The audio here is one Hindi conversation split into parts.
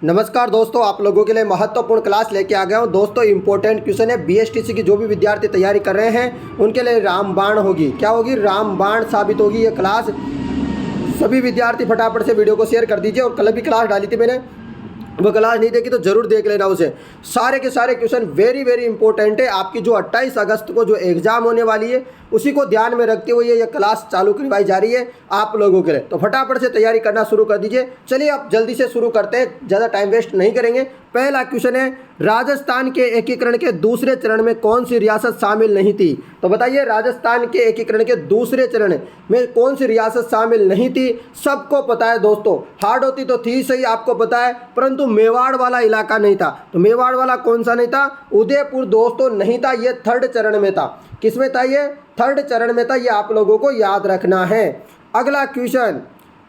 नमस्कार दोस्तों, आप लोगों के लिए महत्वपूर्ण क्लास लेके आ गया हूँ। दोस्तों इंपॉर्टेंट क्वेश्चन है। बीएसटीसी की जो भी विद्यार्थी तैयारी कर रहे हैं उनके लिए रामबाण होगी। क्या होगी? रामबाण साबित होगी ये क्लास। सभी विद्यार्थी फटाफट से वीडियो को शेयर कर दीजिए। और कल भी क्लास डाली थी मैंने, वो क्लास नहीं देखी तो जरूर देख लेना उसे। सारे के सारे क्वेश्चन वेरी वेरी इंपॉर्टेंट है। आपकी जो 28 अगस्त को जो एग्जाम होने वाली है उसी को ध्यान में रखते हुए ये क्लास चालू करवाई जा रही है आप लोगों के लिए। तो फटाफट से तैयारी करना शुरू कर दीजिए। चलिए अब जल्दी से शुरू करते हैं, ज़्यादा टाइम वेस्ट नहीं करेंगे। पहला क्वेश्चन है, राजस्थान के एकीकरण के दूसरे चरण में कौन सी रियासत शामिल नहीं थी? तो बताइए, राजस्थान के एकीकरण के दूसरे चरण में कौन सी रियासत शामिल नहीं थी? सबको पता है दोस्तों, हाड़ौती तो थी सही, आपको पता है, परंतु मेवाड़ वाला इलाका नहीं था। तो मेवाड़ वाला कौन सा नहीं था? उदयपुर दोस्तों नहीं था, ये थर्ड चरण में था। किस में था? ये थर्ड चरण में था। ये आप लोगों को याद रखना है। अगला क्वेश्चन,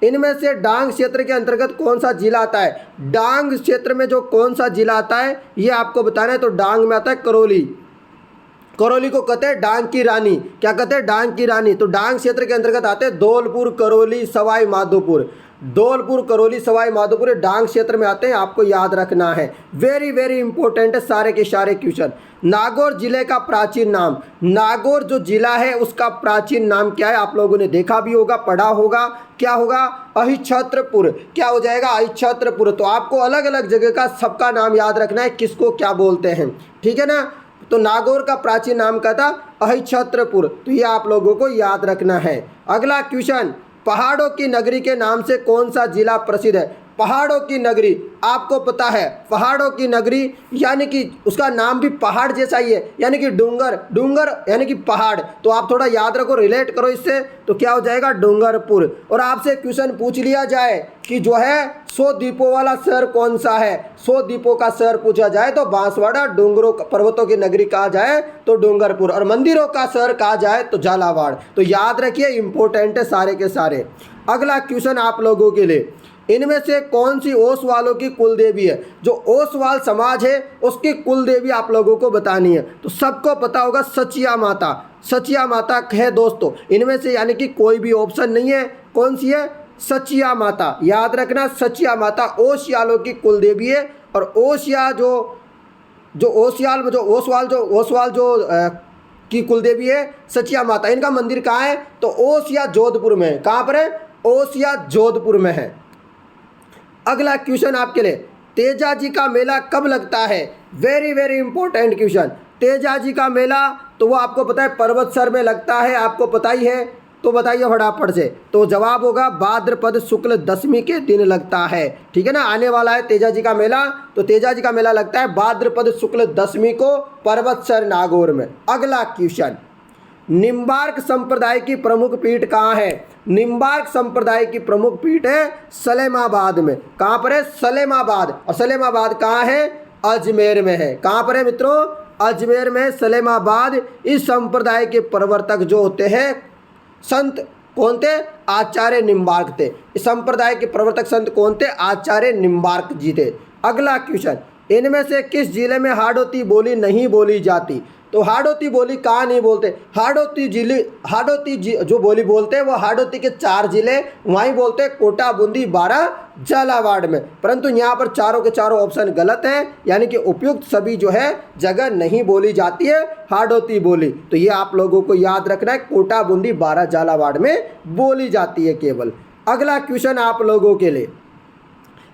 इनमें से डांग क्षेत्र के अंतर्गत कौन सा जिला आता है? डांग क्षेत्र में जो कौन सा जिला आता है ये आपको बताना है। तो डांग में आता है करौली। करौली को कहते हैं डांग की रानी। क्या कहते हैं? डांग की रानी। तो डांग क्षेत्र के अंतर्गत आते हैं धौलपुर, करौली, सवाई माधोपुर। धौलपुर, करौली, सवाई माधोपुर डांग क्षेत्र में आते हैं, आपको याद रखना है। वेरी वेरी इंपॉर्टेंट है सारे के सारे क्वेश्चन। नागौर जिले का प्राचीन नाम, नागौर जो जिला है उसका प्राचीन नाम क्या है? आप लोगों ने देखा भी होगा, पढ़ा होगा। क्या होगा? अहिछत्रपुर। क्या हो जाएगा? अहिछत्रपुर। तो आपको अलग अलग जगह का सबका नाम याद रखना है, किसको क्या बोलते हैं, ठीक है ना। तो नागौर का प्राचीन नाम क्या था? अहिछत्रपुर। तो ये आप लोगों को याद रखना है। अगला क्वेश्चन, पहाड़ों की नगरी के नाम से कौन सा जिला प्रसिद्ध है? पहाड़ों की नगरी आपको पता है, पहाड़ों की नगरी यानी कि उसका नाम भी पहाड़ जैसा ही है, यानी कि डूंगर, डूंगर यानी कि पहाड़। तो आप थोड़ा याद रखो, रिलेट करो इससे, तो क्या हो जाएगा? डूंगरपुर। और आपसे क्वेश्चन पूछ लिया जाए कि जो है 100 द्वीपों वाला शहर कौन सा है, 100 द्वीपों का शहर पूछा जाए तो बांसवाड़ा। डूंगरों पर्वतों की नगरी कहा जाए तो डूंगरपुर। और मंदिरों का शहर कहा जाए तो झालावाड़। तो याद रखिए, इंपॉर्टेंट है सारे के सारे। अगला क्वेश्चन आप लोगों के लिए, इनमें से कौन सी ओसवालों की कुल देवी है? जो ओसवाल समाज है उसकी कुल देवी आप लोगों को बतानी है। तो सबको पता होगा सचिया माता, सचिया माता है दोस्तों। इनमें से यानी कि कोई भी ऑप्शन नहीं है। कौन सी है? सचिया माता। याद रखना, सचिया माता ओसियालों की कुल देवी है। और ओसिया ओसवाल की कुल देवी है सचिया माता। इनका मंदिर कहाँ है? तो ओसिया जोधपुर में है। कहाँ पर है? ओसिया जोधपुर में है। अगला क्वेश्चन आपके लिए, तेजा जी का मेला कब लगता है? Very very important question. Teja ji का मेला तो वो आपको पता है पर्वतसर में लगता है, आपको पता ही है। तो बताइए फटाफट से। तो जवाब होगा भाद्रपद शुक्ल दशमी के दिन लगता है, ठीक है ना। आने वाला है तेजा जी का मेला। तो तेजा जी का मेला लगता है भाद्रपद शुक्ल दशमी को पर्वतसर नागौर में। अगला क्वेश्चन, निम्बार्क संप्रदाय की प्रमुख पीठ कहाँ है? निम्बार्क संप्रदाय की प्रमुख पीठ है सलेमाबाद में। कहाँ पर है? सलेमाबाद। और सलेमाबाद कहाँ है? अजमेर में है। कहाँ पर है मित्रों? अजमेर में सलेमाबाद। इस संप्रदाय के प्रवर्तक जो होते हैं संत कौन थे? आचार्य निम्बार्क थे। इस संप्रदाय के प्रवर्तक संत कौन थे? आचार्य निम्बार्क जी थे। अगला क्वेश्चन, इनमें से किस जिले में हाड़ौती बोली नहीं बोली जाती? तो हाड़ौती बोली कहाँ नहीं बोलते? जो बोली बोलते हैं वो हाड़ौती के 4 जिले वहीं बोलते हैं, कोटा, बूंदी, बारां, झालावाड़ में। परंतु यहाँ पर चारों के चारों ऑप्शन गलत हैं, यानी कि उपयुक्त सभी जो है जगह नहीं बोली जाती है हाड़ौती बोली। तो ये आप लोगों को याद रखना है, कोटा, बूंदी, बारां, झालावाड़ में बोली जाती है केवल। अगला क्वेश्चन आप लोगों के लिए,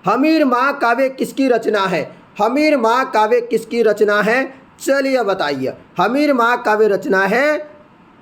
हमीर महाकाव्य किसकी रचना है? हमीर महाकाव्य किसकी रचना है? चलिए बताइए। हमीर महाकाव्य रचना है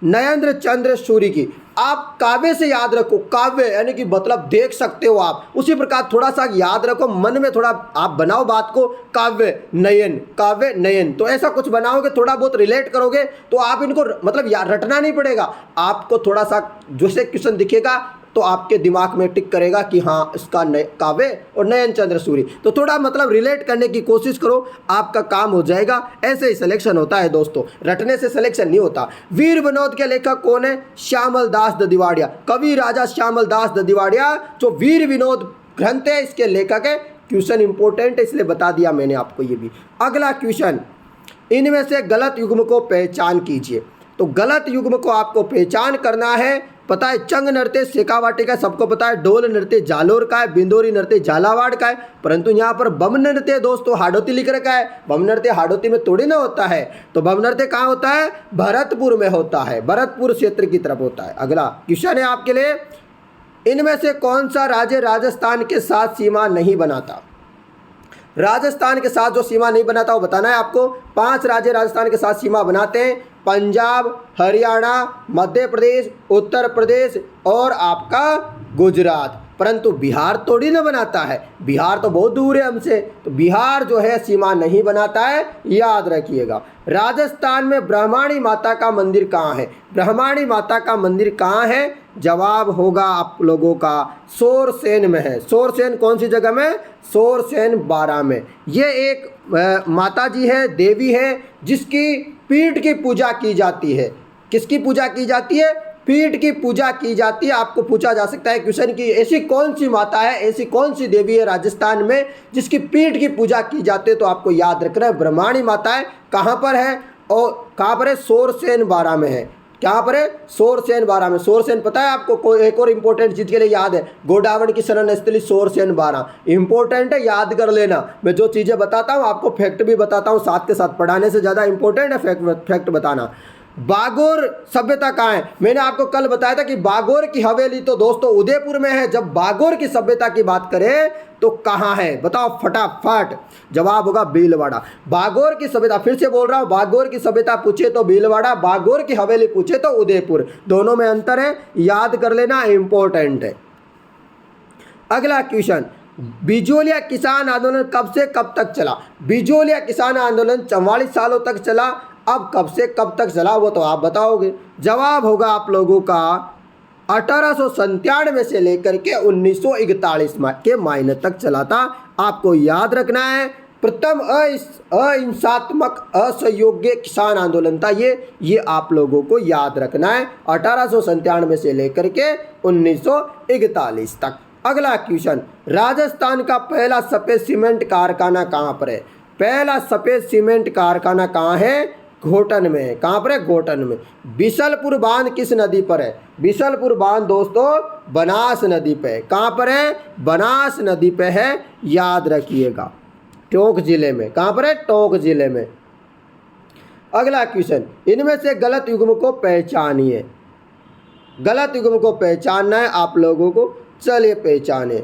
नरेंद्र चंद्र सूरी की। आप काव्य से याद रखो, काव्य यानी कि मतलब देख सकते हो आप, उसी प्रकार थोड़ा सा याद रखो, मन में थोड़ा आप बनाओ बात को, काव्य नयन, काव्य नयन। तो ऐसा कुछ बनाओगे, थोड़ा बहुत रिलेट करोगे तो आप इनको मतलब याद रटना नहीं पड़ेगा आपको। थोड़ा सा जैसे क्वेश्चन दिखेगा तो आपके दिमाग में टिक करेगा कि हाँ इसका काव्य और नयन चंद्र सूरी। तो थोड़ा मतलब रिलेट करने की कोशिश करो, आपका काम हो जाएगा। ऐसे ही सिलेक्शन होता है दोस्तों, रटने से सिलेक्शन नहीं होता। वीर विनोद के लेखक कौन है? श्यामल दास ददिवाड़िया। कवि राजा श्यामल दास ददिवाड़िया जो वीर विनोद ग्रंथ है इसके लेखक है। क्वेश्चन इंपॉर्टेंट है इसलिए बता दिया मैंने आपको ये भी। अगला क्वेश्चन, इनमें से गलत युग्म को पहचान कीजिए। तो गलत युग्म को आपको पहचान करना है। पता है। चंग नृत्य शेखावाटी का सबको पता है। ढोल नृत्य जालोर का है। बिंदोरी नृत्य झालावाड़ का है। परंतु यहाँ पर बम नृत्य दोस्तों हाड़ौती लिख रखा है। बम नृत्य हाड़ौती में थोड़ी ना होता है। तो बम नृत्य कहाँ होता है? भरतपुर में होता है, भरतपुर क्षेत्र की तरफ होता है। अगला क्वेश्चन है आपके लिए, इनमें से कौन सा राज्य राजस्थान के साथ सीमा नहीं बनाता? राजस्थान के साथ जो सीमा नहीं बनाता वो बताना है आपको। 5 राज्य राजस्थान के साथ सीमा बनाते हैं, पंजाब, हरियाणा, मध्य प्रदेश, उत्तर प्रदेश और आपका गुजरात। परंतु बिहार थोड़ी ना बनाता है, बिहार तो बहुत दूर है हमसे, तो बिहार जो है सीमा नहीं बनाता है, याद रखिएगा। राजस्थान में ब्रह्माणी माता का मंदिर कहाँ है? ब्रह्माणी माता का मंदिर कहाँ है? जवाब होगा आप लोगों का सोरसेन में है। सोरसेन कौन सी जगह में? सोरसेन बारा में। ये एक माता जी है, देवी है, जिसकी पीठ की पूजा की जाती है। किसकी पूजा की जाती है? पीठ की पूजा की जाती है। आपको पूछा जा सकता है क्वेश्चन की ऐसी कौन सी माता है, ऐसी कौन सी देवी है राजस्थान में जिसकी पीठ की पूजा की जाती है? तो आपको याद रखना है ब्रह्माणी माता है। कहाँ पर है? और कहाँ पर है? सोरसेन बारा में है। कहाँ पर है? सोरसेन बारा में। सोरसेन पता है आपको? एक और इंपॉर्टेंट चीज के लिए याद है, गोडावण की शरण स्थली सोरसेन बारा। इंपॉर्टेंट है, याद कर लेना। मैं जो चीजें बताता हूँ आपको फैक्ट भी बताता हूँ साथ के साथ, पढ़ाने से ज्यादा इंपॉर्टेंट है फैक्ट बताना। बागोर सभ्यता कहाँ है? मैंने आपको कल बताया था कि बागोर की हवेली तो दोस्तों उदयपुर में है। जब बागोर की सभ्यता की बात करें तो कहाँ है? बताओ फटाफट। जवाब होगा भीलवाड़ा। बागोर की सभ्यता, फिर से बोल रहा हूँ, बागोर की सभ्यता पूछे तो भीलवाड़ा, बागोर की हवेली पूछे तो उदयपुर। दोनों में अंतर है, याद कर लेना, इंपॉर्टेंट है। अगला क्वेश्चन, बिजोलिया किसान आंदोलन कब से कब तक चला? बिजोलिया किसान आंदोलन 44 सालों तक चला। अब कब से कब तक चला वो तो आप बताओगे। जवाब होगा आप लोगों का 1897 से लेकर के 1941 के महीने तक चला था। आपको याद रखना है प्रथम अहिंसात्मक असहयोग्य किसान आंदोलन था ये आप लोगों को याद रखना है। 1897 से लेकर के 1941 तक। अगला क्वेश्चन, राजस्थान का पहला सफेद सीमेंट कारखाना कहाँ पर है? पहला सफेद सीमेंट कारखाना कहाँ है? घोटन में है। कहाँ पर है? घोटन में। बिशलपुर बांध किस नदी पर है? बिशलपुर बांध दोस्तों बनास नदी पे है। कहाँ पर है? बनास नदी पे है, याद रखिएगा। टोंक जिले में। कहाँ पर है? टोंक जिले में। अगला क्वेश्चन, इनमें से गलत युग्म को पहचानिए। गलत युग्म को पहचानना है आप लोगों को। चलिए पहचाने।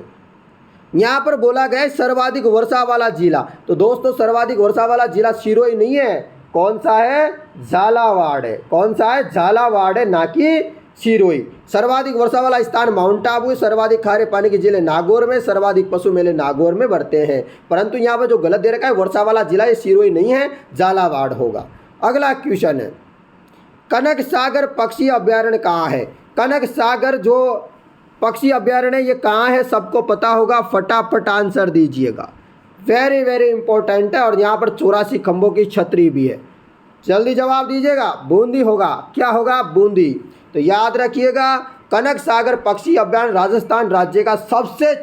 यहाँ पर बोला गया है सर्वाधिक वर्षा वाला जिला, तो दोस्तों सर्वाधिक वर्षा वाला जिला सिरोही नहीं है। कौन सा है? झालावाड़ है। कौन सा है? झालावाड़ है, ना कि सिरोही। सर्वाधिक वर्षा वाला स्थान माउंट आबू है। सर्वाधिक खारे पानी के जिले नागौर में। सर्वाधिक पशु मेले नागौर में बढ़ते हैं। परंतु यहाँ पर जो गलत दे रखा है वर्षा वाला जिला ये सिरोही नहीं है, झालावाड़ होगा। अगला क्वेश्चन है, कनक सागर पक्षी अभ्यारण्य कहाँ है? कनक सागर जो पक्षी अभ्यारण्य ये कहाँ है? सबको पता होगा, फटाफट आंसर दीजिएगा। वेरी वेरी इंपॉर्टेंट है। और यहाँ पर 84 खंभों की छतरी भी है। जल्दी जवाब दीजिएगा। बूंदी होगा। क्या होगा? बूंदी। तो याद रखिएगा कनक सागर पक्षी अभ्यारण्य राजस्थान राज्य का सबसे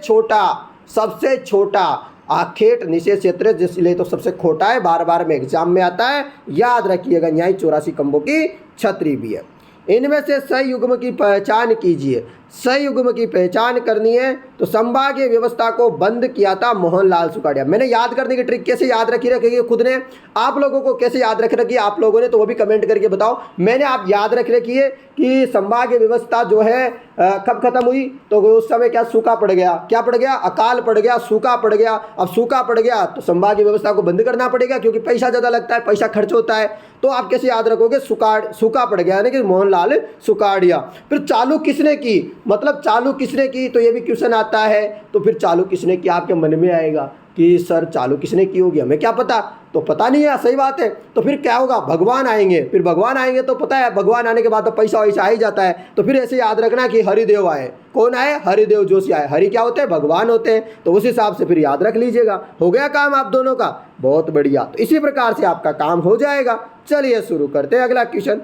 छोटा आखेट निषेध क्षेत्र है, इसलिए तो सबसे छोटा है, बार बार में एग्जाम में आता है, याद रखिएगा। यहाँ 84 खंभों की छतरी भी है। इनमें से सही युग्म की पहचान कीजिए। सही युग्म की पहचान करनी है तो संभागीय व्यवस्था को बंद किया था मोहनलाल सुखाड़िया। मैंने याद करने की ट्रिक कैसे याद रखी खुद ने, आप लोगों को कैसे याद रखी आप लोगों ने, तो वो भी कमेंट करके बताओ। मैंने आप याद रख रखी है कि संभागीय व्यवस्था जो है कब खत्म हुई? तो उस समय क्या सूखा पड़ गया? क्या पड़ गया? अकाल पड़ गया, सूखा पड़ गया। अब सूखा पड़ गया तो संभागीय व्यवस्था को बंद करना पड़ेगा, क्योंकि पैसा ज़्यादा लगता है, पैसा खर्च होता है। तो आप कैसे याद रखोगे? सूखा पड़ गया यानी कि मोहनलाल सुखाड़िया। फिर चालू किसने की, मतलब चालू किसने की, तो ये भी क्वेश्चन आता है। तो फिर चालू किसने की आपके मन में आएगा कि सर चालू किसने की होगी, हमें क्या पता? तो पता नहीं है, सही बात है। तो फिर क्या होगा? भगवान आएंगे। फिर भगवान आएंगे तो पता है भगवान आने के बाद तो पैसा वैसा आ ही जाता है। तो फिर ऐसे याद रखना कि हरिदेव आए। कौन आए? हरिदेव जोशी आए। हरि क्या होते हैं? भगवान होते हैं। तो उस हिसाब से फिर याद रख लीजिएगा। हो गया काम आप दोनों का? बहुत बढ़िया। तो इसी प्रकार से आपका काम हो जाएगा। चलिए शुरू करते हैं अगला क्वेश्चन।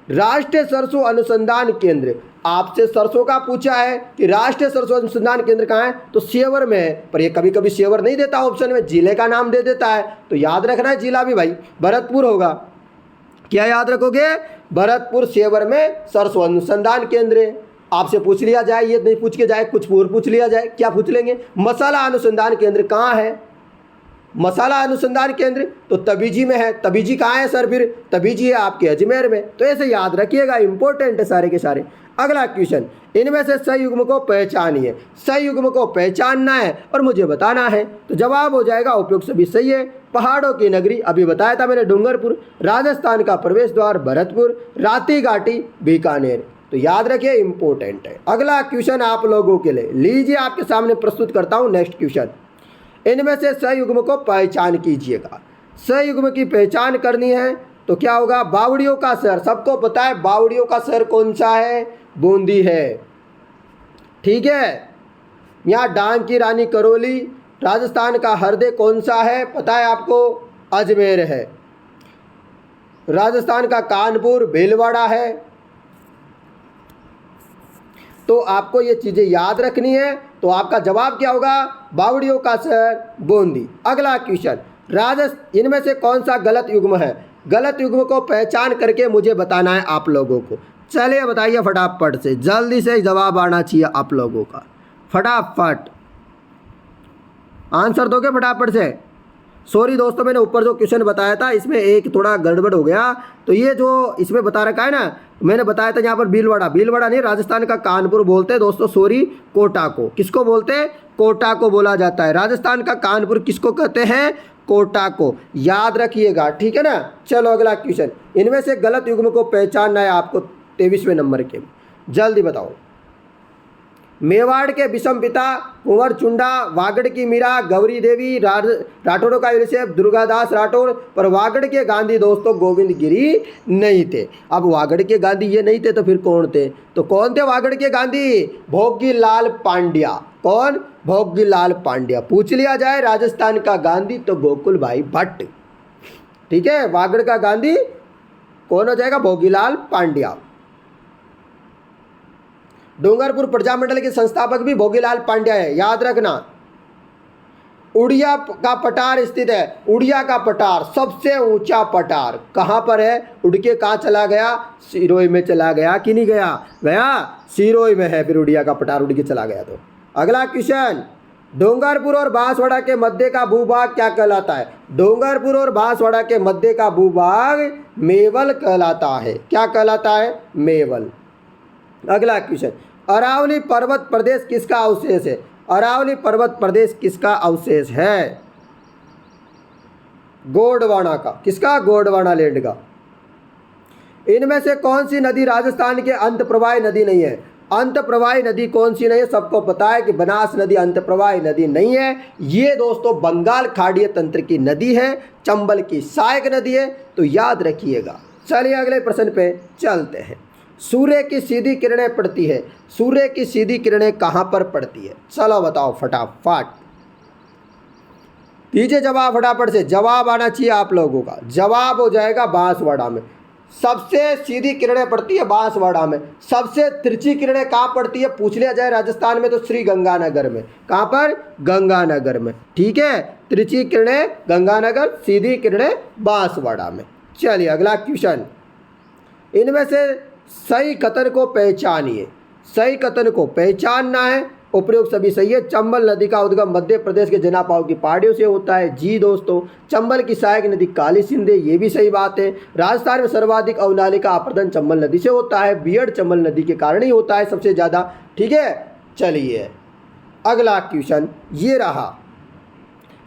राष्ट्रीय सरसों अनुसंधान केंद्र, आपसे सरसों का पूछा है कि राष्ट्रीय सरसों अनुसंधान केंद्र कहाँ है? तो सेवर में है। पर ये कभी कभी सेवर नहीं देता ऑप्शन में, जिले का नाम दे देता है। तो याद रखना है जिला भी भाई भरतपुर होगा। क्या याद रखोगे? भरतपुर सेवर में सरसों अनुसंधान केंद्र है। आपसे पूछ लिया जाए, ये नहीं पूछ के जाए, कुछ और पूछ लिया जाए, क्या पूछ लेंगे? मसाला अनुसंधान केंद्र कहाँ है? मसाला अनुसंधान केंद्र तो तबीजी में है। तबीजी कहाँ है सर? फिर तबीजी है आपके अजमेर में। तो ऐसे याद रखिएगा, इंपॉर्टेंट है सारे के सारे। अगला क्वेश्चन, इनमें से सही युग्म को पहचानिए। सही युग्म को पहचानना है और मुझे बताना है। तो जवाब हो जाएगा उपयुक्त सभी सही है। पहाड़ों की नगरी अभी बताया था मैंने, डूंगरपुर। राजस्थान का प्रवेश द्वार भरतपुर। राती घाटी बीकानेर। तो याद रखिए, इंपॉर्टेंट है। अगला क्वेश्चन आप लोगों के लिए, लीजिए आपके सामने प्रस्तुत करता हूं नेक्स्ट क्वेश्चन। इनमें से सयुग्म को पहचान कीजिएगा। सयुग्म की पहचान करनी है तो क्या होगा? बावड़ियों का शहर, सबको पता है बावड़ियों का शहर कौन सा है? बूंदी है। ठीक है। यहाँ डांग की रानी करौली। राजस्थान का हृदय कौन सा है? पता है आपको? अजमेर है। राजस्थान का कानपुर भीलवाड़ा है। तो आपको ये चीज़ें याद रखनी है। तो आपका जवाब क्या होगा? बावड़ियों का शहर बूंदी। अगला क्वेश्चन, इनमें से कौन सा गलत युग्म है? गलत युग्म को पहचान करके मुझे बताना है आप लोगों को। चलिए बताइए फटाफट से, जल्दी से जवाब आना चाहिए आप लोगों का। फटाफट आंसर दोगे फटाफट से। सॉरी दोस्तों, मैंने ऊपर जो क्वेश्चन बताया था इसमें एक थोड़ा गड़बड़ हो गया। तो ये जो इसमें बता रखा है ना, मैंने बताया था यहाँ पर भीलवाड़ा। भीलवाड़ा नहीं, राजस्थान का कानपुर बोलते हैं दोस्तों। सॉरी, कोटा को। किसको बोलते हैं? कोटा को बोला जाता है। राजस्थान का कानपुर किसको कहते हैं? कोटा को। याद रखिएगा, ठीक है ना। चलो अगला क्वेश्चन, इनमें से गलत युग्म को पहचानना है आपको 23वें नंबर के। जल्दी बताओ। मेवाड़ के विषम पिता कुंवर चुंडा, वागड़ की मीरा, गौरी देवी, राठौरों का यूनिसेफ दुर्गादास राठौर। पर वागड़ के गांधी दोस्तों गोविंद गिरी नहीं थे। अब वागड़ के गांधी ये नहीं थे तो फिर कौन थे? तो कौन थे वागड़ के गांधी? भोगीलाल पांड्या। कौन? भोगीलाल पांड्या। पूछ लिया जाए राजस्थान का गांधी तो गोकुल भाई भट्ट। ठीक है, वागड़ का गांधी कौन हो जाएगा? भोगीलाल पांड्या। डूंगरपुर प्रजामंडल के संस्थापक भी भोगीलाल पांड्या है, याद रखना। उड़िया का पठार स्थित है। उड़िया का पठार सबसे ऊंचा पठार कहाँ पर है? उड़ के कहाँ चला गया? सिरोही में चला गया कि नहीं गया? गया, सिरोही में है। फिर उड़िया का पठार उड़ के चला गया। तो अगला क्वेश्चन, डूंगरपुर और बांसवाड़ा के मध्य का भूभाग क्या कहलाता है? डूंगरपुर और बांसवाड़ा के मध्य का भूभाग मेवल कहलाता है। क्या कहलाता है? मेवल। अगला क्वेश्चन, अरावली पर्वत प्रदेश किसका अवशेष है? अरावली पर्वत प्रदेश किसका अवशेष है? गोंडवाना का। किसका? गोंडवाना लैंड का। इनमें से कौन सी नदी राजस्थान के अंत प्रवाही नदी नहीं है? अंत प्रवाही नदी कौन सी नहीं है? सबको पता है कि बनास नदी अंत प्रवाही नदी नहीं है। ये दोस्तों बंगाल खाड़ीय तंत्र की नदी है, चंबल की सहायक नदी है। तो याद रखिएगा। चलिए अगले प्रश्न पे चलते हैं। सूर्य की सीधी किरणें पड़ती है। सूर्य की सीधी किरणें कहाँ पर पड़ती है? चलो बताओ फटाफट, दीजिए जवाब फटाफट से। जवाब आना चाहिए आप लोगों का। जवाब हो जाएगा बांसवाड़ा में। सबसे सीधी किरणें पड़ती है बांसवाड़ा में। सबसे तिरछी किरणें कहाँ पड़ती है? पूछ लिया जाए राजस्थान में तो श्री गंगानगर में। कहाँ पर? गंगानगर में। ठीक है, तिरछी किरणें गंगानगर, सीधी किरणें बांसवाड़ा में। चलिए अगला क्वेश्चन, इनमें से सही कथन को पहचानिए। सही कथन को पहचानना है। उपयोग सभी सही है। चंबल नदी का उद्गम मध्य प्रदेश के जनापाव की पहाड़ियों से होता है। जी दोस्तों। चंबल की सहायक नदी काली सिंध है, ये भी सही बात है। राजस्थान में सर्वाधिक अवनाली का अपरदन चंबल नदी से होता है। बियड चंबल नदी के कारण ही होता है सबसे ज़्यादा। ठीक है, चलिए अगला क्वेश्चन ये रहा,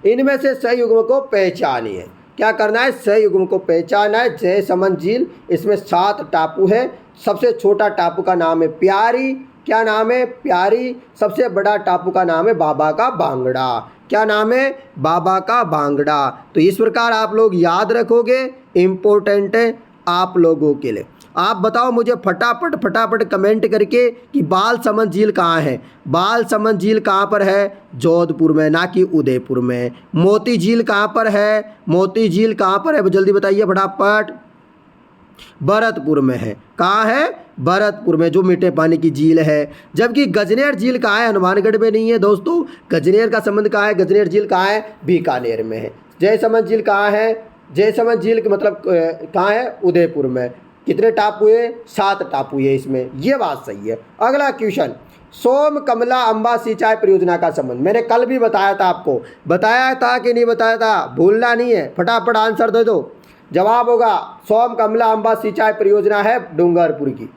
इनमें से सही युग्म को पहचानिए। क्या करना है? सही युग्म को पहचानना है। जयसमंद झील, इसमें 7 टापू है। सबसे छोटा टापू का नाम है प्यारी। क्या नाम है? प्यारी। सबसे बड़ा टापू का नाम है बाबा का भांगड़ा। क्या नाम है? बाबा का भांगड़ा। तो इस प्रकार आप लोग याद रखोगे, इम्पोर्टेंट है आप लोगों के लिए। आप बताओ मुझे फटाफट कमेंट करके कि बालसमंद झील कहाँ है? बालसमंद झील कहाँ पर है? जोधपुर में, ना कि उदयपुर में। मोती झील कहाँ पर है? मोती झील कहाँ पर है? जल्दी बताइए फटाफट। भरतपुर में है। कहाँ है? भरतपुर में, जो मीठे पानी की झील है। जबकि गजनेर झील कहाँ है? हनुमानगढ़ में नहीं है दोस्तों। गजनेर का संबंध कहाँ है? गजनेर झील कहाँ है? बीकानेर में है। जयसमंद झील कहाँ है? जयसमंद झील मतलब कहाँ है? उदयपुर में। कितने टापू हुए? 7 टापू हुए इसमें, ये बात सही है। अगला क्वेश्चन, सोम कमला अम्बा सिंचाई परियोजना का संबंध। मैंने कल भी बताया था आपको, बताया था कि नहीं बताया था? भूलना नहीं है, फटाफट आंसर दे दो। जवाब होगा सोम कमला अम्बा सिंचाई परियोजना है डूंगरपुर की।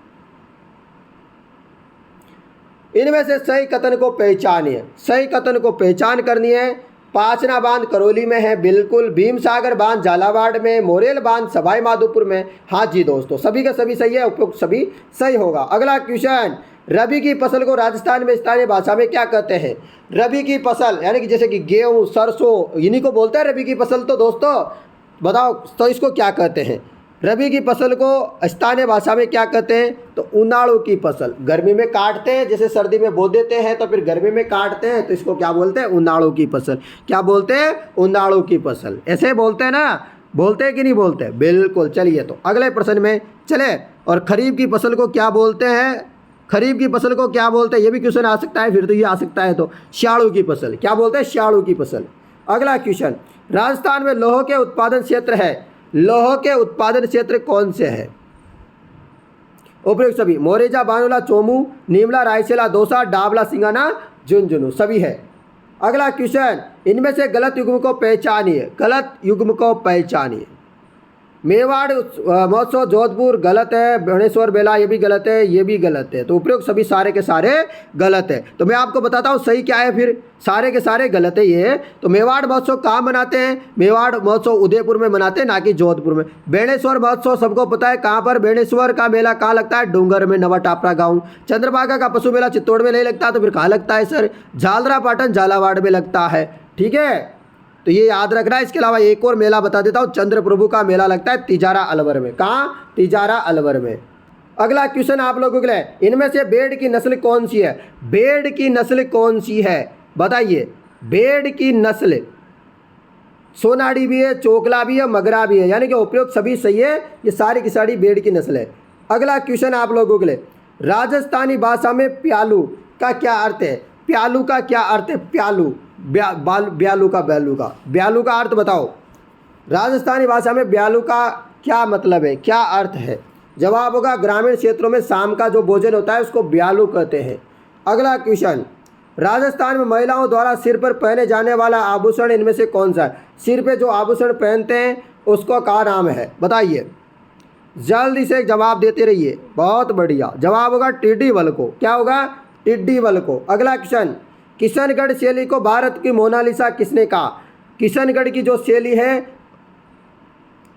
इनमें से सही कथन को पहचानिए। सही कथन को पहचान करनी है। पाचना बांध करौली में है, बिल्कुल। भीमसागर बांध झालावाड़ में, मोरेल बांध सवाई माधोपुर में। हाँ जी दोस्तों, सभी का सभी सही है, उपयुक्त सभी सही होगा। अगला क्वेश्चन, रबी की फसल को राजस्थान में स्थानीय भाषा में क्या कहते हैं? रबी की फसल यानी कि जैसे कि गेहूँ, सरसों, इन्हीं को बोलते हैं रबी की फसल। तो दोस्तों बताओ, तो इसको क्या कहते हैं? रबी की फसल को स्थानीय भाषा में क्या कहते हैं? तो उनाड़ू की फसल। गर्मी में काटते हैं, जैसे सर्दी में बो देते हैं तो फिर गर्मी में काटते हैं, तो इसको क्या बोलते हैं? उनाड़ू की फसल। क्या बोलते हैं? उनाड़ू की फसल। ऐसे बोलते हैं ना, बोलते हैं कि नहीं बोलते? बिल्कुल। चलिए तो अगले प्रश्न में चले। और खरीफ की फसल को क्या बोलते हैं? खरीफ की फसल को क्या बोलते हैं? ये भी क्वेश्चन आ सकता है, फिर तो ये आ सकता है। तो स्याड़ू की फसल। क्या बोलते हैं? स्याड़ू की फसल। अगला क्वेश्चन, राजस्थान में लौह के उत्पादन क्षेत्र है, लौह के उत्पादन क्षेत्र कौन से है? उपयुक्त सभी, मोरेजा, बानुला, चोमू, नीमला, रायसेला, दौसा, डाबला, सिंगाना, झुंझुनू, सभी है। अगला क्वेश्चन, इनमें से गलत युग्म को पहचानिए। गलत युग्म को पहचानिए। मेवाड़ महोत्सव जोधपुर गलत है, भुवनेश्वर मेला ये भी गलत है, ये भी गलत है। तो उपयुक्त सभी सारे के सारे गलत है। तो मैं आपको बताता हूँ सही क्या है, फिर सारे के सारे गलत है ये। तो मेवाड़ महोत्सव कहाँ मनाते हैं? मेवाड़ महोत्सव उदयपुर में मनाते हैं, ना कि जोधपुर में। बेणेश्वर महोत्सव सबको पता है कहाँ पर? बेणेश्वर का मेला कहाँ लगता है? डूंगर में, नवा टापरा गाँव। चंद्रभागा का पशु मेला चित्तौड़ में नहीं लगता, तो फिर कहाँ लगता है सर? झालरा पाटन झालावाड़ में लगता है। ठीक है, तो ये याद रखना है। इसके अलावा एक और मेला बता देता हूँ, चंद्र प्रभु का मेला लगता है तिजारा अलवर में। कहाँ? तिजारा अलवर में। अगला क्वेश्चन आप लोगों के लिए, इनमें से भेड़ की नस्ल कौन सी है? भेड़ की नस्ल कौन सी है बताइए? भेड़ की नस्ल सोनाड़ी भी है, चोकला भी है, मगरा भी है, यानी कि उपयुक्त सभी सही है। ये सारी की सारी भेड़ की नस्ल है। अगला क्वेश्चन आप लोगों के लिए, राजस्थानी भाषा में प्यालू का क्या अर्थ है? प्यालू का क्या अर्थ है? प्यालू, ब्यालू का, ब्यालू का अर्थ बताओ। राजस्थानी भाषा में ब्यालू का क्या मतलब है, क्या अर्थ है? जवाब होगा ग्रामीण क्षेत्रों में शाम का जो भोजन होता है उसको ब्यालू कहते हैं। अगला क्वेश्चन, राजस्थान में महिलाओं द्वारा सिर पर पहने जाने वाला आभूषण इनमें से कौन सा है? सिर पे जो आभूषण पहनते हैं उसको क्या नाम है बताइए? जल्दी से जवाब देते रहिए। बहुत बढ़िया, जवाब होगा टिड्डी वल को। क्या होगा? टिड्डी वल को। अगला क्वेश्चन, किशनगढ़ शैली को भारत की मोनालिसा किसने कहा? किशनगढ़ की जो शैली है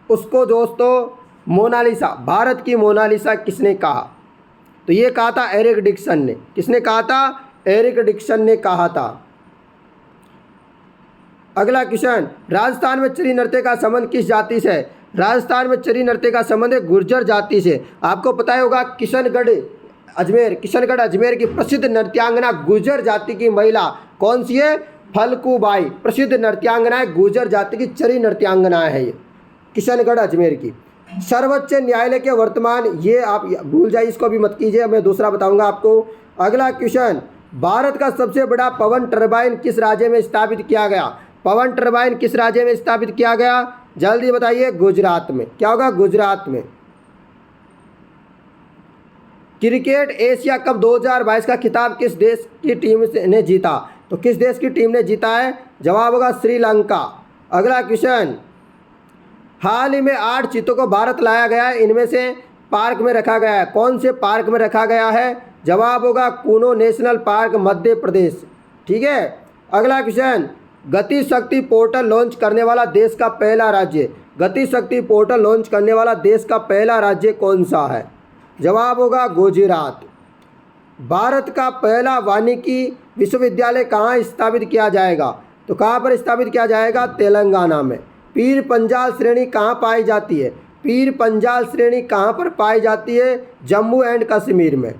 उसको दोस्तों मोनालिसा, भारत की मोनालिसा किसने कहा? तो ये कहा था एरिक डिक्सन ने। किसने कहा था? एरिक डिक्सन ने कहा था। अगला क्वेश्चन, राजस्थान में चरी नृत्य का संबंध किस जाति से है? राजस्थान में चरी नृत्य का संबंध है गुर्जर जाति से। आपको पता होगा किशनगढ़ अजमेर की प्रसिद्ध नृत्यांगना गुर्जर जाति की महिला कौन सी है? फलकूबाई। प्रसिद्ध नृत्यांगना है, गुर्जर जाति की चरी नृत्यांगना है ये, किशनगढ़ अजमेर की। सर्वोच्च न्यायालय के वर्तमान, ये आप भूल जाइए, इसको भी मत कीजिए, मैं दूसरा बताऊंगा आपको। अगला क्वेश्चन, भारत का सबसे बड़ा पवन टरबाइन किस राज्य में स्थापित किया गया? पवन टरबाइन किस राज्य में स्थापित किया गया? जल्दी बताइए। गुजरात में। क्या होगा? गुजरात में। क्रिकेट एशिया कप 2022 का खिताब किस देश की टीम ने जीता? तो किस देश की टीम ने जीता है? जवाब होगा श्रीलंका। अगला क्वेश्चन, हाल ही में 8 चीतों को भारत लाया गया है, इनमें से पार्क में रखा गया है। कौन से पार्क में रखा गया है? जवाब होगा कूनो नेशनल पार्क, मध्य प्रदेश। ठीक है। अगला क्वेश्चन, गति शक्ति पोर्टल लॉन्च करने वाला देश का पहला राज्य, गति शक्ति पोर्टल लॉन्च करने वाला देश का पहला राज्य कौन सा है? जवाब होगा गुजरात। भारत का पहला वानिकी विश्वविद्यालय कहाँ स्थापित किया जाएगा? तो कहाँ पर स्थापित किया जाएगा? तेलंगाना में। पीर पंजाल श्रेणी कहाँ पाई जाती है? पीर पंजाल श्रेणी कहाँ पर पाई जाती है? जम्मू एंड कश्मीर में।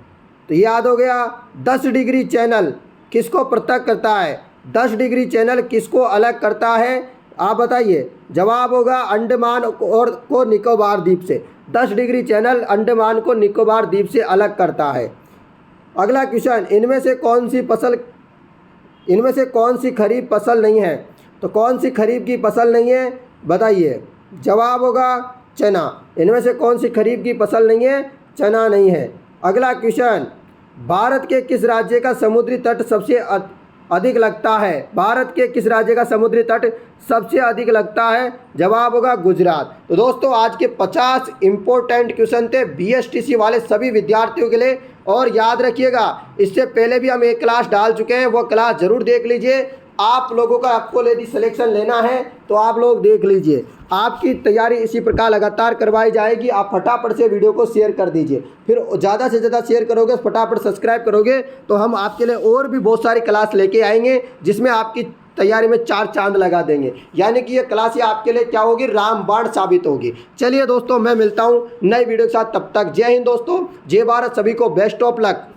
तो याद हो गया। 10 डिग्री चैनल किसको पृथक करता है? 10 डिग्री चैनल किसको अलग करता है? आप बताइए। जवाब होगा अंडमान और को निकोबार द्वीप से। 10 डिग्री चैनल अंडमान को निकोबार द्वीप से अलग करता है। अगला क्वेश्चन, इनमें से कौन सी खरीफ फसल नहीं है? तो कौन सी खरीफ की फसल नहीं है बताइए? जवाब होगा चना। इनमें से कौन सी खरीफ की फसल नहीं है? चना नहीं है। अगला क्वेश्चन, भारत के किस राज्य का समुद्री तट सबसे अधिक लगता है? भारत के किस राज्य का समुद्री तट सबसे अधिक लगता है? जवाब होगा गुजरात। तो दोस्तों आज के 50 इंपॉर्टेंट क्वेश्चन थे बीएसटीसी वाले सभी विद्यार्थियों के लिए। और याद रखिएगा, इससे पहले भी हम एक क्लास डाल चुके हैं, वो क्लास ज़रूर देख लीजिए। आप लोगों का आपको यदि सिलेक्शन लेना है तो आप लोग देख लीजिए। आपकी तैयारी इसी प्रकार लगातार करवाई जाएगी। आप फटाफट से वीडियो को शेयर कर दीजिए, फिर ज़्यादा से ज़्यादा शेयर करोगे, फटाफट सब्सक्राइब करोगे तो हम आपके लिए और भी बहुत सारी क्लास लेके आएंगे जिसमें आपकी तैयारी में 4 चांद लगा देंगे। यानी कि ये क्लास ये आपके लिए क्या होगी? रामबाण साबित होगी। चलिए दोस्तों, मैं मिलता हूँ नई वीडियो के साथ, तब तक जय हिंद दोस्तों, जय भारत, सभी को बेस्ट ऑफ लक।